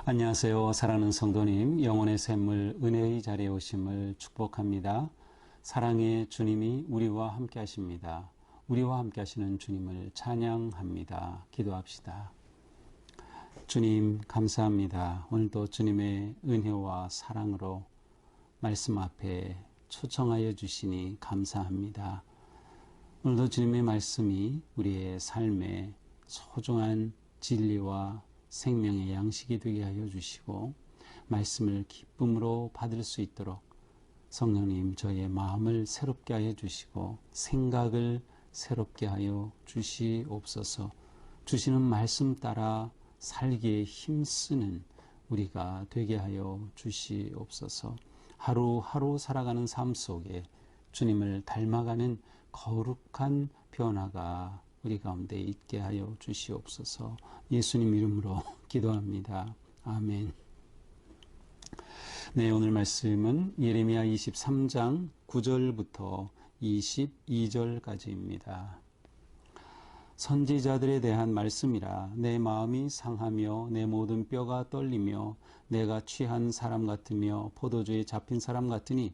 안녕하세요. 사랑하는 성도님, 영혼의 샘물 은혜의 자리에 오심을 축복합니다. 사랑의 주님이 우리와 함께 하십니다. 우리와 함께 하시는 주님을 찬양합니다. 기도합시다. 주님 감사합니다. 오늘도 주님의 은혜와 사랑으로 말씀 앞에 초청하여 주시니 감사합니다. 오늘도 주님의 말씀이 우리의 삶에 소중한 진리와 생명의 양식이 되게 하여 주시고 말씀을 기쁨으로 받을 수 있도록 성령님 저의 마음을 새롭게 하여 주시고 생각을 새롭게 하여 주시옵소서. 주시는 말씀 따라 살기에 힘쓰는 우리가 되게 하여 주시옵소서. 하루하루 살아가는 삶 속에 주님을 닮아가는 거룩한 변화가 우리 가운데 있게 하여 주시옵소서. 예수님 이름으로 기도합니다. 아멘. 네, 오늘 말씀은 예레미야 23장 9절부터 22절까지입니다. 선지자들에 대한 말씀이라. 내 마음이 상하며 내 모든 뼈가 떨리며 내가 취한 사람 같으며 포도주에 잡힌 사람 같으니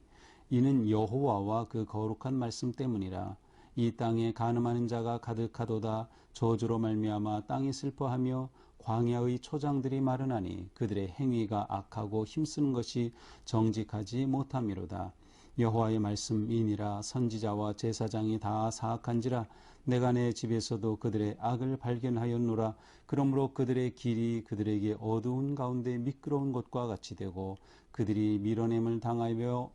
이는 여호와와 그 거룩한 말씀 때문이라. 이 땅에 간음하는 자가 가득하도다. 저주로 말미암아 땅이 슬퍼하며 광야의 초장들이 마르나니 그들의 행위가 악하고 힘쓰는 것이 정직하지 못함이로다. 여호와의 말씀이니라. 선지자와 제사장이 다 사악한지라. 내가 내 집에서도 그들의 악을 발견하였노라. 그러므로 그들의 길이 그들에게 어두운 가운데 미끄러운 것과 같이 되고 그들이 밀어냄을 당하여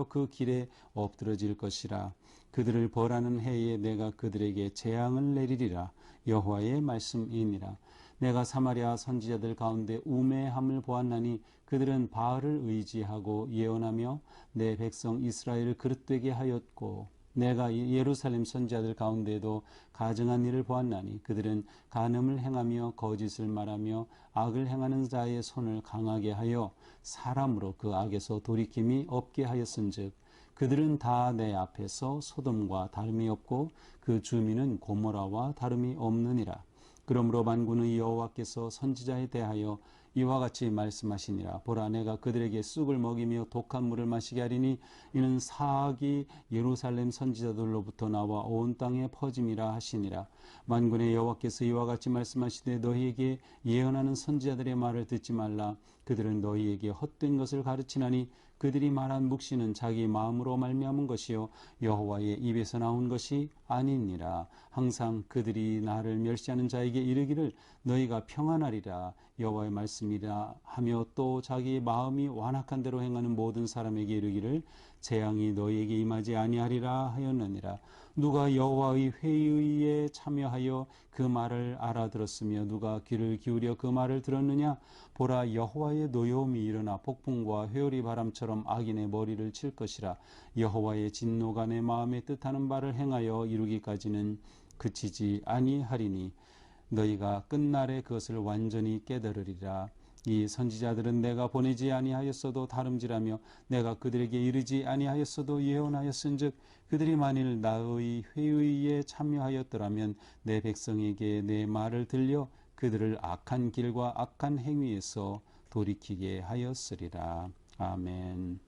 그 길에 엎드러질 것이라. 그들을 벌하는 해에 내가 그들에게 재앙을 내리리라. 여호와의 말씀이니라. 내가 사마리아 선지자들 가운데 우매함을 보았나니 그들은 바알을 의지하고 예언하며 내 백성 이스라엘을 그릇되게 하였고 내가 예루살렘 선지자들 가운데도 가증한 일을 보았나니 그들은 간음을 행하며 거짓을 말하며 악을 행하는 자의 손을 강하게 하여 사람으로 그 악에서 돌이킴이 없게 하였은즉 그들은 다 내 앞에서 소돔과 다름이 없고 그 주민은 고모라와 다름이 없느니라. 그러므로 만군의 여호와께서 선지자에 대하여 이와 같이 말씀하시니라. 보라, 내가 그들에게 쑥을 먹이며 독한 물을 마시게 하리니 이는 사악이 예루살렘 선지자들로부터 나와 온 땅에 퍼짐이라 하시니라. 만군의 여호와께서 이와 같이 말씀하시되 너희에게 예언하는 선지자들의 말을 듣지 말라. 그들은 너희에게 헛된 것을 가르치나니 그들이 말한 묵시는 자기 마음으로 말미암은 것이요 여호와의 입에서 나온 것이 아니니라. 항상 그들이 나를 멸시하는 자에게 이르기를 너희가 평안하리라. 여호와의 말씀이라 하며 또 자기 마음이 완악한 대로 행하는 모든 사람에게 이르기를 재앙이 너희에게 임하지 아니하리라 하였느니라. 누가 여호와의 회의에 참여하여 그 말을 알아들었으며 누가 귀를 기울여 그 말을 들었느냐. 보라, 여호와의 노여움이 일어나 폭풍과 회오리 바람처럼 악인의 머리를 칠 것이라. 여호와의 진노가 내 마음에 뜻하는 바를 행하여 이루기까지는 그치지 아니하리니 너희가 끝날에 그것을 완전히 깨달으리라. 이 선지자들은 내가 보내지 아니하였어도 다름질하며 내가 그들에게 이르지 아니하였어도 예언하였은즉 그들이 만일 나의 회의에 참여하였더라면 내 백성에게 내 말을 들려 그들을 악한 길과 악한 행위에서 돌이키게 하였으리라. 아멘.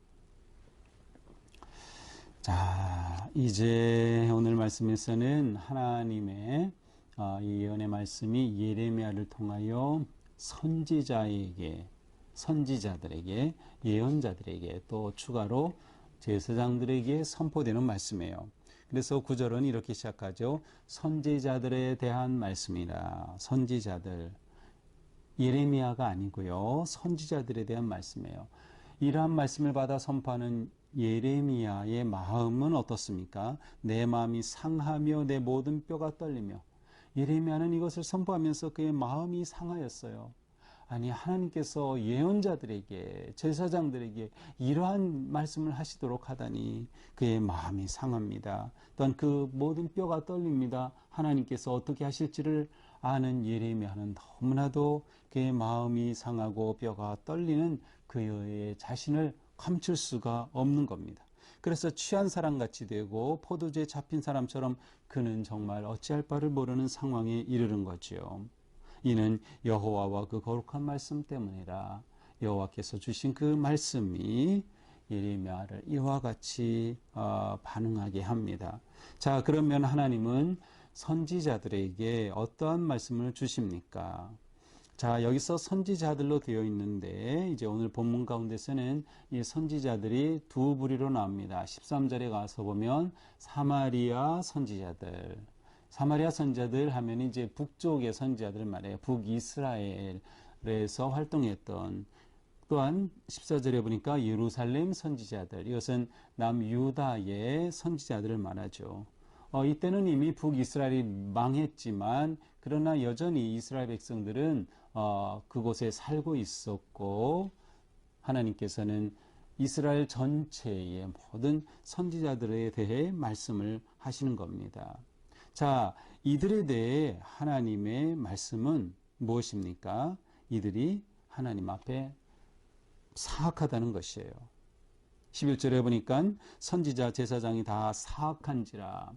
자, 이제 오늘 말씀에서는 하나님의 이 예언의 말씀이 예레미야를 통하여 선지자들에게, 예언자들에게 또 추가로 제사장들에게 선포되는 말씀이에요. 그래서 9절은 이렇게 시작하죠. 선지자들에 대한 말씀이라. 선지자들, 예레미야가 아니고요. 선지자들에 대한 말씀이에요. 이러한 말씀을 받아 선포하는 예레미야의 마음은 어떻습니까? 내 마음이 상하며 내 모든 뼈가 떨리며. 예레미야는 이것을 선포하면서 그의 마음이 상하였어요. 아니, 하나님께서 예언자들에게, 제사장들에게 이러한 말씀을 하시도록 하다니 그의 마음이 상합니다. 또한 그 모든 뼈가 떨립니다. 하나님께서 어떻게 하실지를 아는 예레미야는 너무나도 그의 마음이 상하고 뼈가 떨리는 그의 자신을 감출 수가 없는 겁니다. 그래서 취한 사람같이 되고 포도주에 잡힌 사람처럼 그는 정말 어찌할 바를 모르는 상황에 이르는 거지요. 이는 여호와와 그 거룩한 말씀 때문이라. 여호와께서 주신 그 말씀이 예레미야를 이와 같이 반응하게 합니다. 자, 그러면 하나님은 선지자들에게 어떠한 말씀을 주십니까? 자, 여기서 선지자들로 되어 있는데 이제 오늘 본문 가운데서는 이 선지자들이 두 부류로 나옵니다. 13절에 가서 보면 사마리아 선지자들. 사마리아 선지자들 하면 이제 북쪽의 선지자들 말이에요. 북이스라엘에서 활동했던, 또한 14절에 보니까 예루살렘 선지자들, 이것은 남유다의 선지자들을 말하죠. 이때는 이미 북이스라엘이 망했지만 그러나 여전히 이스라엘 백성들은 그곳에 살고 있었고, 하나님께서는 이스라엘 전체의 모든 선지자들에 대해 말씀을 하시는 겁니다. 자, 이들에 대해 하나님의 말씀은 무엇입니까? 이들이 하나님 앞에 사악하다는 것이에요. 11절에 보니까 선지자 제사장이 다 사악한지라.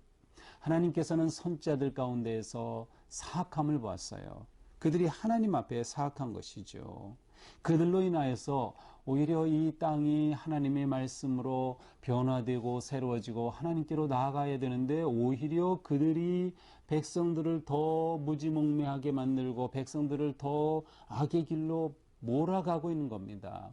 하나님께서는 선지자들 가운데에서 사악함을 보았어요. 그들이 하나님 앞에 사악한 것이죠. 그들로 인하여서 오히려 이 땅이 하나님의 말씀으로 변화되고 새로워지고 하나님께로 나아가야 되는데 오히려 그들이 백성들을 더 무지몽매하게 만들고 백성들을 더 악의 길로 몰아가고 있는 겁니다.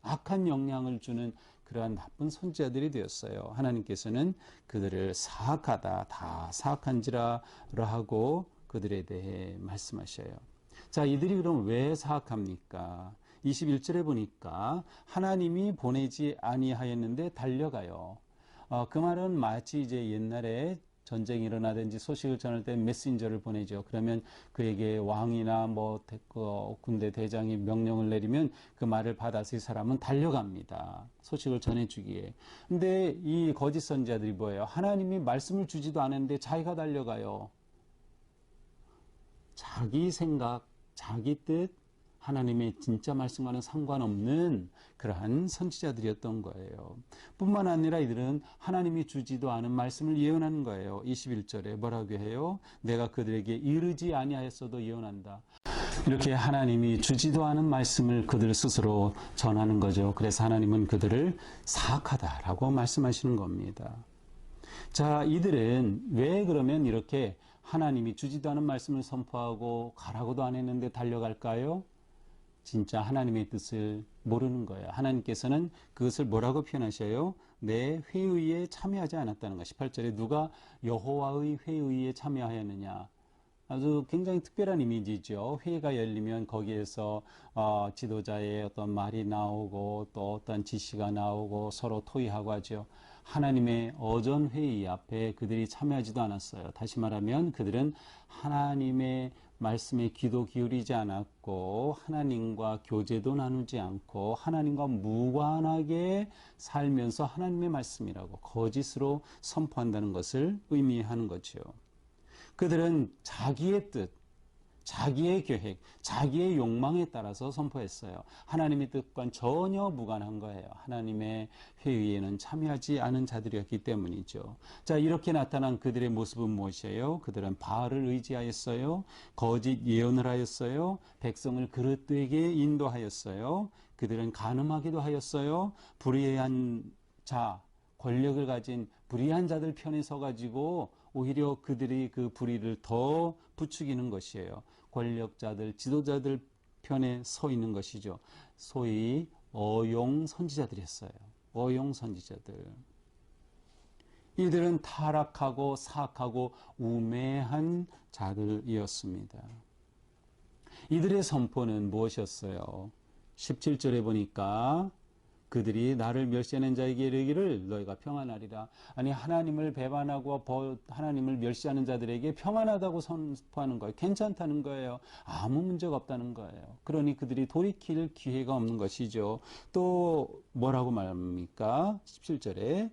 악한 영향을 주는 그러한 나쁜 선지자들이 되었어요. 하나님께서는 그들을 사악하다, 다 사악한지라 하고 그들에 대해 말씀하셔요. 자, 이들이 그럼 왜 사악합니까? 21절에 보니까 하나님이 보내지 아니하였는데 달려가요. 그 말은 마치 이제 옛날에 전쟁이 일어나든지 소식을 전할 때 메신저를 보내죠. 그러면 그에게 왕이나 군대 대장이 명령을 내리면 그 말을 받아서 이 사람은 달려갑니다. 소식을 전해주기에. 근데 이 거짓 선지자들이 뭐예요? 하나님이 말씀을 주지도 않았는데 자기가 달려가요. 자기 생각, 자기 뜻, 하나님의 진짜 말씀과는 상관없는 그러한 선지자들이었던 거예요. 뿐만 아니라 이들은 하나님이 주지도 않은 말씀을 예언하는 거예요. 21절에 뭐라고 해요? 내가 그들에게 이르지 아니하였어도 예언한다. 이렇게 하나님이 주지도 않은 말씀을 그들 스스로 전하는 거죠. 그래서 하나님은 그들을 사악하다라고 말씀하시는 겁니다. 자, 이들은 왜 그러면 이렇게 하나님이 주지도 않은 말씀을 선포하고 가라고도 안 했는데 달려갈까요? 진짜 하나님의 뜻을 모르는 거예요. 하나님께서는 그것을 뭐라고 표현하셔요? 내 회의에 참여하지 않았다는 것. 18절에 누가 여호와의 회의에 참여하였느냐. 아주 굉장히 특별한 이미지죠. 회의가 열리면 거기에서 지도자의 어떤 말이 나오고 또 어떤 지시가 나오고 서로 토의하고 하죠. 하나님의 어전 회의 앞에 그들이 참여하지도 않았어요. 다시 말하면 그들은 하나님의 말씀에 귀도 기울이지 않았고 하나님과 교제도 나누지 않고 하나님과 무관하게 살면서 하나님의 말씀이라고 거짓으로 선포한다는 것을 의미하는 거죠. 그들은 자기의 뜻, 자기의 계획, 자기의 욕망에 따라서 선포했어요. 하나님의 뜻과는 전혀 무관한 거예요. 하나님의 회의에는 참여하지 않은 자들이었기 때문이죠. 자, 이렇게 나타난 그들의 모습은 무엇이에요? 그들은 바알을 의지하였어요. 거짓 예언을 하였어요. 백성을 그릇되게 인도하였어요. 그들은 간음하기도 하였어요. 불의한 자, 권력을 가진 불의한 자들 편에 서가지고 오히려 그들이 그 불의를 더 부추기는 것이에요. 권력자들, 지도자들 편에 서 있는 것이죠. 소위 어용 선지자들이었어요. 어용 선지자들. 이들은 타락하고 사악하고 우매한 자들이었습니다. 이들의 선포는 무엇이었어요? 17절에 보니까 그들이 나를 멸시하는 자에게 이르기를 너희가 평안하리라. 아니, 하나님을 배반하고 하나님을 멸시하는 자들에게 평안하다고 선포하는 거예요. 괜찮다는 거예요. 아무 문제가 없다는 거예요. 그러니 그들이 돌이킬 기회가 없는 것이죠. 또 뭐라고 말합니까? 17절에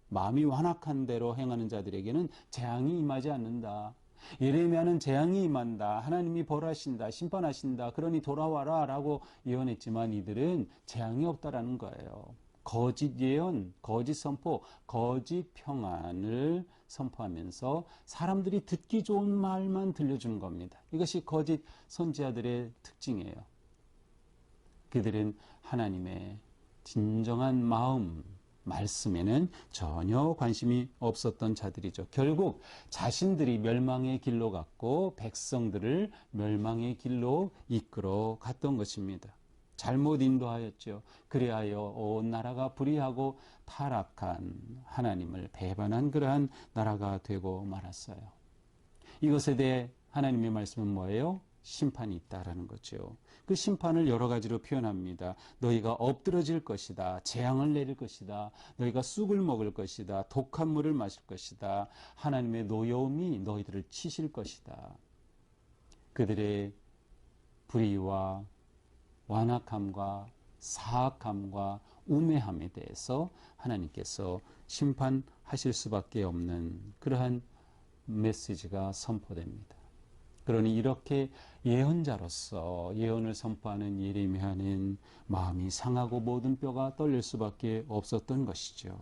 마음이 완악한 대로 행하는 자들에게는 재앙이 임하지 않는다. 예레미야는 재앙이 임한다. 하나님이 벌하신다. 심판하신다. 그러니 돌아와라 라고 예언했지만 이들은 재앙이 없다라는 거예요. 거짓 예언, 거짓 선포, 거짓 평안을 선포하면서 사람들이 듣기 좋은 말만 들려주는 겁니다. 이것이 거짓 선지자들의 특징이에요. 그들은 하나님의 진정한 마음, 말씀에는 전혀 관심이 없었던 자들이죠. 결국 자신들이 멸망의 길로 갔고 백성들을 멸망의 길로 이끌어 갔던 것입니다. 잘못 인도하였죠. 그리하여 온 나라가 불의하고 타락한 하나님을 배반한 그러한 나라가 되고 말았어요. 이것에 대해 하나님의 말씀은 뭐예요? 심판이 있다라는 거죠. 그 심판을 여러 가지로 표현합니다. 너희가 엎드러질 것이다. 재앙을 내릴 것이다. 너희가 쑥을 먹을 것이다. 독한 물을 마실 것이다. 하나님의 노여움이 너희들을 치실 것이다. 그들의 불의와 완악함과 사악함과 우매함에 대해서 하나님께서 심판하실 수밖에 없는 그러한 메시지가 선포됩니다. 그러니 이렇게 예언자로서 예언을 선포하는 예레미야는 마음이 상하고 모든 뼈가 떨릴 수밖에 없었던 것이죠.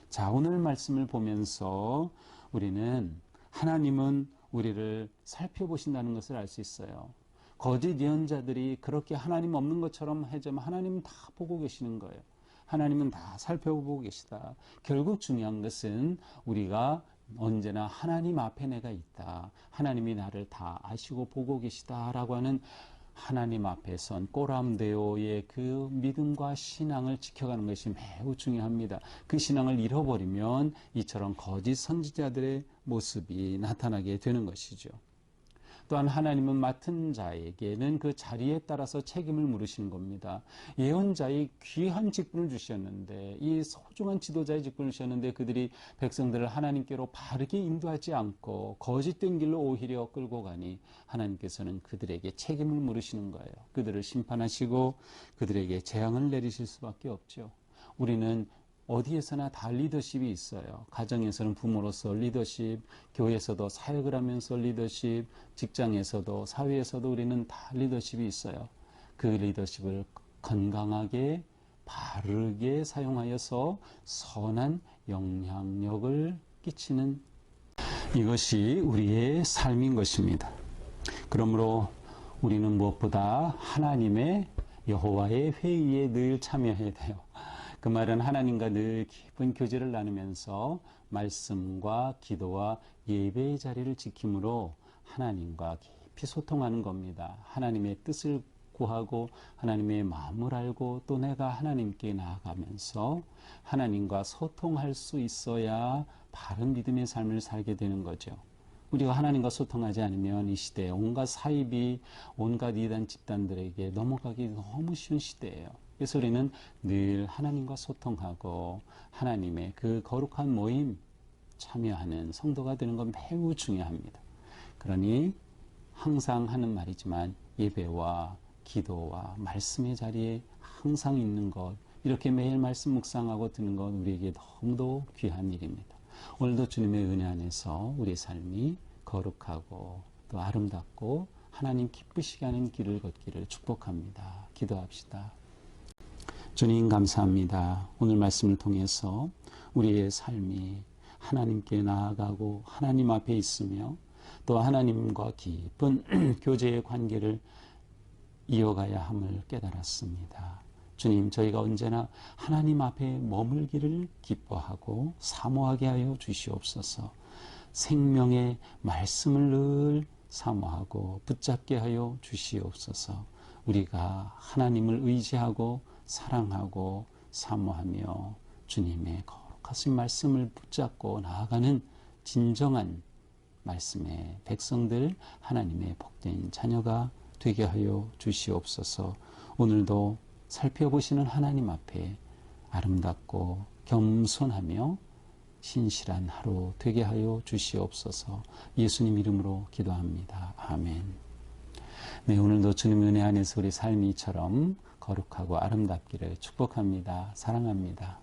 자, 오늘 말씀을 보면서 우리는 하나님은 우리를 살펴보신다는 것을 알 수 있어요. 거짓 예언자들이 그렇게 하나님 없는 것처럼 하지만 하나님은 다 보고 계시는 거예요. 하나님은 다 살펴보고 계시다. 결국 중요한 것은 우리가 언제나 하나님 앞에 내가 있다. 하나님이 나를 다 아시고 보고 계시다라고 하는 하나님 앞에 선 꼬람데오의 그 믿음과 신앙을 지켜가는 것이 매우 중요합니다. 그 신앙을 잃어버리면 이처럼 거짓 선지자들의 모습이 나타나게 되는 것이죠. 또한 하나님은 맡은 자에게는 그 자리에 따라서 책임을 물으시는 겁니다. 예언자의 귀한 직분을 주셨는데 이 소중한 지도자의 직분을 주셨는데 그들이 백성들을 하나님께로 바르게 인도하지 않고 거짓된 길로 오히려 끌고 가니 하나님께서는 그들에게 책임을 물으시는 거예요. 그들을 심판하시고 그들에게 재앙을 내리실 수밖에 없죠. 우리는 어디에서나 다 리더십이 있어요. 가정에서는 부모로서 리더십, 교회에서도 사역을 하면서 리더십, 직장에서도 사회에서도 우리는 다 리더십이 있어요. 그 리더십을 건강하게 바르게 사용하여서 선한 영향력을 끼치는 이것이 우리의 삶인 것입니다. 그러므로 우리는 무엇보다 하나님의 여호와의 회의에 늘 참여해야 돼요. 그 말은 하나님과 늘 깊은 교제를 나누면서 말씀과 기도와 예배의 자리를 지킴으로 하나님과 깊이 소통하는 겁니다. 하나님의 뜻을 구하고 하나님의 마음을 알고 또 내가 하나님께 나아가면서 하나님과 소통할 수 있어야 바른 믿음의 삶을 살게 되는 거죠. 우리가 하나님과 소통하지 않으면 이 시대에 온갖 사입이 온갖 이단 집단들에게 넘어가기 너무 쉬운 시대예요. 그래서 우리는 늘 하나님과 소통하고 하나님의 그 거룩한 모임 참여하는 성도가 되는 건 매우 중요합니다. 그러니 항상 하는 말이지만 예배와 기도와 말씀의 자리에 항상 있는 것, 이렇게 매일 말씀 묵상하고 듣는 것 우리에게 너무도 귀한 일입니다. 오늘도 주님의 은혜 안에서 우리의 삶이 거룩하고 또 아름답고 하나님 기쁘시게 하는 길을 걷기를 축복합니다. 기도합시다. 주님 감사합니다. 오늘 말씀을 통해서 우리의 삶이 하나님께 나아가고 하나님 앞에 있으며 또 하나님과 깊은 교제의 관계를 이어가야 함을 깨달았습니다. 주님, 저희가 언제나 하나님 앞에 머물기를 기뻐하고 사모하게 하여 주시옵소서. 생명의 말씀을 늘 사모하고 붙잡게 하여 주시옵소서. 우리가 하나님을 의지하고 사랑하고 사모하며 주님의 거룩하신 말씀을 붙잡고 나아가는 진정한 말씀의 백성들, 하나님의 복된 자녀가 되게 하여 주시옵소서. 오늘도 살펴보시는 하나님 앞에 아름답고 겸손하며 신실한 하루 되게 하여 주시옵소서. 예수님 이름으로 기도합니다. 아멘. 네, 오늘도 주님의 은혜 안에서 우리 삶이 이처럼 거룩하고 아름답기를 축복합니다. 사랑합니다.